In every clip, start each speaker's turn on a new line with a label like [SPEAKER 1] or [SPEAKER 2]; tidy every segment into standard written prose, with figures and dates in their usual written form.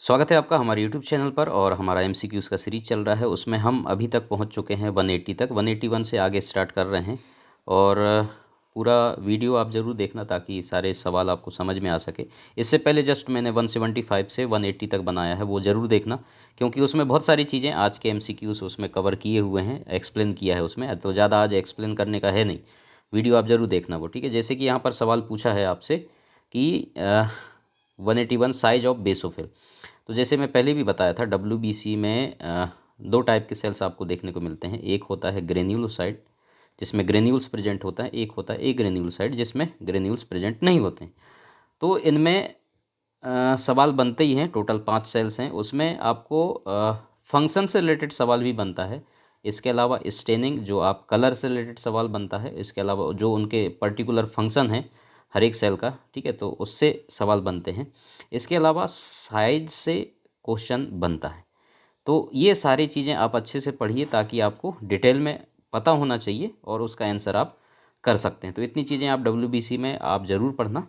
[SPEAKER 1] स्वागत है आपका हमारे यूट्यूब चैनल पर। और हमारा एमसीक्यूज़ का सीरीज चल रहा है, उसमें हम अभी तक पहुंच चुके हैं 180 तक। 181 से आगे स्टार्ट कर रहे हैं और पूरा वीडियो आप ज़रूर देखना ताकि सारे सवाल आपको समझ में आ सके। इससे पहले जस्ट मैंने 175 से 180 तक बनाया है, वो ज़रूर देखना, क्योंकि उसमें बहुत सारी चीज़ें आज के एमसीक्यूज़ उसमें कवर किए हुए हैं, एक्सप्लेन किया है उसमें। तो ज़्यादा आज एक्सप्लेन करने का है नहीं, वीडियो आप ज़रूर देखना वो, ठीक है। जैसे कि यहाँ पर सवाल पूछा है आपसे कि 181 साइज ऑफ बेसोफिल। तो जैसे मैं पहले भी बताया था, डब्ल्यूबीसी में दो टाइप के सेल्स आपको देखने को मिलते हैं। एक होता है ग्रेन्यूलोसाइट जिसमें ग्रेन्यूल्स प्रेजेंट होता है, एक होता है ए ग्रेन्यूलोसाइट जिसमें ग्रेन्यूल्स प्रेजेंट नहीं होते हैं। तो इनमें सवाल बनते ही हैं। टोटल 5 सेल्स हैं, उसमें आपको फंक्शन से रिलेटेड सवाल भी बनता है। इसके अलावा स्टेनिंग, जो आप कलर से रिलेटेड सवाल बनता है। इसके अलावा जो उनके पर्टिकुलर फंक्शन है हर एक सेल का, ठीक है, तो उससे सवाल बनते हैं। इसके अलावा साइज से क्वेश्चन बनता है। तो ये सारी चीज़ें आप अच्छे से पढ़िए ताकि आपको डिटेल में पता होना चाहिए और उसका आंसर आप कर सकते हैं। तो इतनी चीज़ें आप डब्ल्यूबीसी में आप ज़रूर पढ़ना,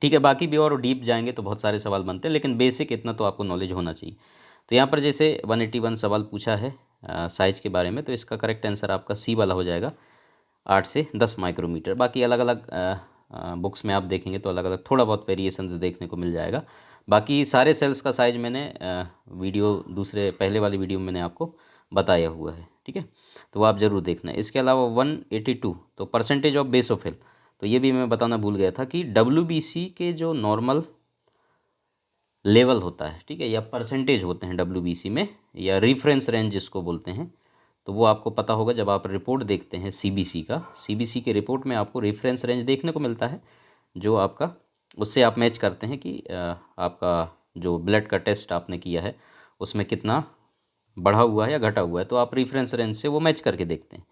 [SPEAKER 1] ठीक है। बाकी भी और डीप जाएंगे तो बहुत सारे सवाल बनते हैं, लेकिन बेसिक इतना तो आपको नॉलेज होना चाहिए। तो यहाँ पर जैसे 181 सवाल पूछा है साइज के बारे में, तो इसका करेक्ट आंसर आपका सी वाला हो जाएगा, 8 से 10 माइक्रोमीटर। बाकी अलग अलग बुक्स में आप देखेंगे तो अलग अलग थोड़ा बहुत वेरिएशंस देखने को मिल जाएगा। बाकी सारे सेल्स का साइज मैंने वीडियो दूसरे पहले वाली वीडियो में मैंने आपको बताया हुआ है, ठीक है। तो वो आप ज़रूर देखना। इसके अलावा 182 तो परसेंटेज ऑफ बेसोफिल, तो ये भी मैं बताना भूल गया था कि डब्ल्यूबीसी के जो नॉर्मल लेवल होता है, ठीक है, या परसेंटेज होते हैं डब्ल्यूबीसी में, या रेफरेंस रेंज जिसको बोलते हैं, तो वो आपको पता होगा जब आप रिपोर्ट देखते हैं सीबीसी का। सीबीसी के रिपोर्ट में आपको रेफरेंस रेंज देखने को मिलता है, जो आपका उससे आप मैच करते हैं कि आपका जो ब्लड का टेस्ट आपने किया है उसमें कितना बढ़ा हुआ है या घटा हुआ है, तो आप रेफरेंस रेंज से वो मैच करके देखते हैं।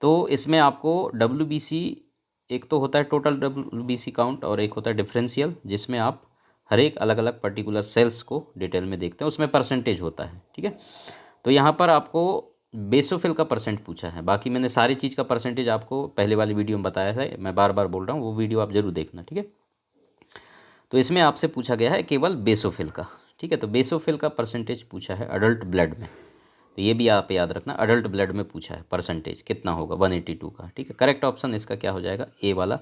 [SPEAKER 1] तो इसमें आपको डब्ल्यूबीसी, एक तो होता है टोटल डब्ल्यूबीसी काउंट और एक होता है डिफरेंशियल, जिसमें आप हर एक अलग अलग पर्टिकुलर सेल्स को डिटेल में देखते हैं, उसमें परसेंटेज होता है, ठीक है। तो यहाँ पर आपको बेसोफिल का परसेंट पूछा है। बाकी मैंने सारी चीज़ का परसेंटेज आपको पहले वाली वीडियो में बताया था, मैं बार बार बोल रहा हूँ, वो वीडियो आप जरूर देखना, ठीक है। तो इसमें आपसे पूछा गया है केवल बेसोफिल का, ठीक है। तो बेसोफिल का परसेंटेज पूछा है अडल्ट ब्लड में, तो ये भी आप याद रखना, अडल्ट ब्लड में पूछा है परसेंटेज कितना होगा 182 का, ठीक है। करेक्ट ऑप्शन इसका क्या हो जाएगा, ए वाला,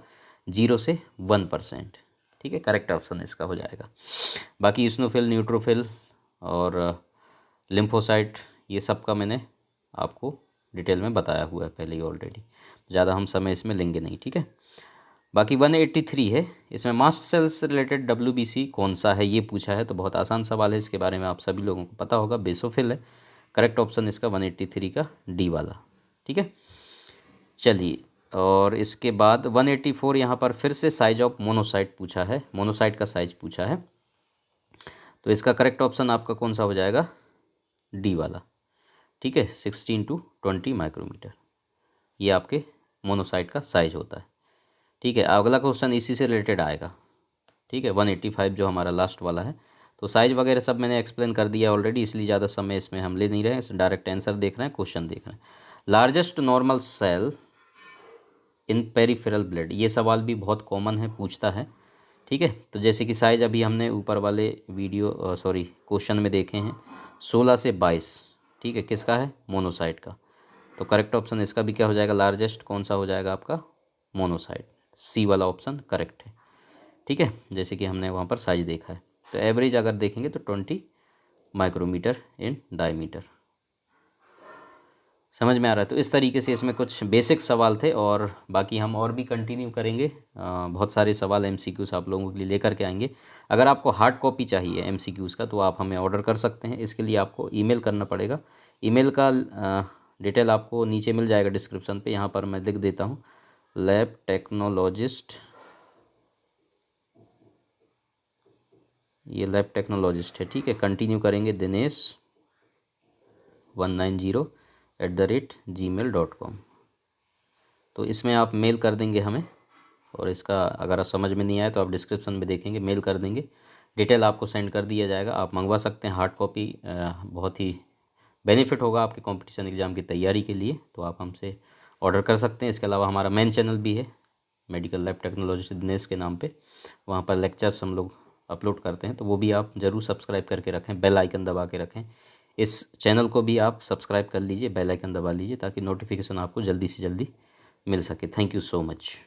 [SPEAKER 1] 0 से 1%, ठीक है, करेक्ट ऑप्शन इसका हो जाएगा। बाकी इस्नोफिल, न्यूट्रोफिल और लिम्फोसाइट, ये सब का मैंने आपको डिटेल में बताया हुआ है पहले ही ऑलरेडी, ज़्यादा हम समय इसमें लेंगे नहीं, ठीक है। बाकी 183 है, इसमें मास्ट सेल्स से रिलेटेड डब्ल्यूबीसी कौन सा है ये पूछा है। तो बहुत आसान सवाल है, इसके बारे में आप सभी लोगों को पता होगा, बेसोफिल है। करेक्ट ऑप्शन इसका 183 का डी वाला, ठीक है। चलिए, और इसके बाद 184 यहाँ पर फिर से साइज ऑफ मोनोसाइट पूछा है, मोनोसाइट का साइज पूछा है। तो इसका करेक्ट ऑप्शन आपका कौन सा हो जाएगा, डी वाला, ठीक है, 16 to 20 माइक्रोमीटर, ये आपके मोनोसाइट का साइज होता है, ठीक है। अगला क्वेश्चन इसी से रिलेटेड आएगा, ठीक है, 185 जो हमारा लास्ट वाला है। तो साइज वगैरह सब मैंने एक्सप्लेन कर दिया ऑलरेडी, इसलिए ज़्यादा समय इसमें हम ले नहीं रहे हैं, डायरेक्ट आंसर देख रहे हैं, क्वेश्चन देख रहे हैं। लार्जेस्ट नॉर्मल सेल इन पेरिफेरल ब्लड, ये सवाल भी बहुत कॉमन है, पूछता है, ठीक है। तो जैसे कि साइज अभी हमने ऊपर वाले वीडियो सॉरी क्वेश्चन में देखे हैं, 16 से 22, ठीक है, किसका है, मोनोसाइट का। तो करेक्ट ऑप्शन इसका भी क्या हो जाएगा, लार्जेस्ट कौन सा हो जाएगा आपका, मोनोसाइट, सी वाला ऑप्शन करेक्ट है, ठीक है। जैसे कि हमने वहाँ पर साइज देखा है। तो एवरेज अगर देखेंगे तो 20 माइक्रोमीटर इन डायमीटर, समझ में आ रहा है। तो इस तरीके से इसमें कुछ बेसिक सवाल थे, और बाकी हम और भी कंटिन्यू करेंगे। बहुत सारे सवाल एमसीक्यूज़ आप लोगों के लिए लेकर के आएंगे। अगर आपको हार्ड कॉपी चाहिए एमसीक्यूज़ का तो आप हमें ऑर्डर कर सकते हैं। इसके लिए आपको ईमेल करना पड़ेगा। ईमेल का डिटेल आपको नीचे मिल जाएगा डिस्क्रिप्शन पे, यहाँ पर मैं लिख देता हूँ, लैब टेक्नोलॉजिस्ट, ये लैब टेक्नोलॉजिस्ट है, ठीक है। कंटिन्यू करेंगे दिनेश 190@gmail.com। तो इसमें आप मेल कर देंगे हमें, और इसका अगर समझ में नहीं आए तो आप डिस्क्रिप्शन में देखेंगे, मेल कर देंगे, डिटेल आपको सेंड कर दिया जाएगा। आप मंगवा सकते हैं हार्ड कॉपी, बहुत ही बेनिफिट होगा आपके कंपटीशन एग्ज़ाम की तैयारी के लिए, तो आप हमसे ऑर्डर कर सकते हैं। इसके अलावा हमारा मेन चैनल भी है, मेडिकल लैब टेक्नोलॉजिस्ट दिनेश के नाम पे, वहाँ पर लेक्चर्स हम लोग अपलोड करते हैं, तो वो भी आप ज़रूर सब्सक्राइब करके रखें, बेल आइकन दबा के रखें। इस चैनल को भी आप सब्सक्राइब कर लीजिए, बेल आइकन दबा लीजिए, ताकि नोटिफिकेशन आपको जल्दी से जल्दी मिल सके। Thank you so much.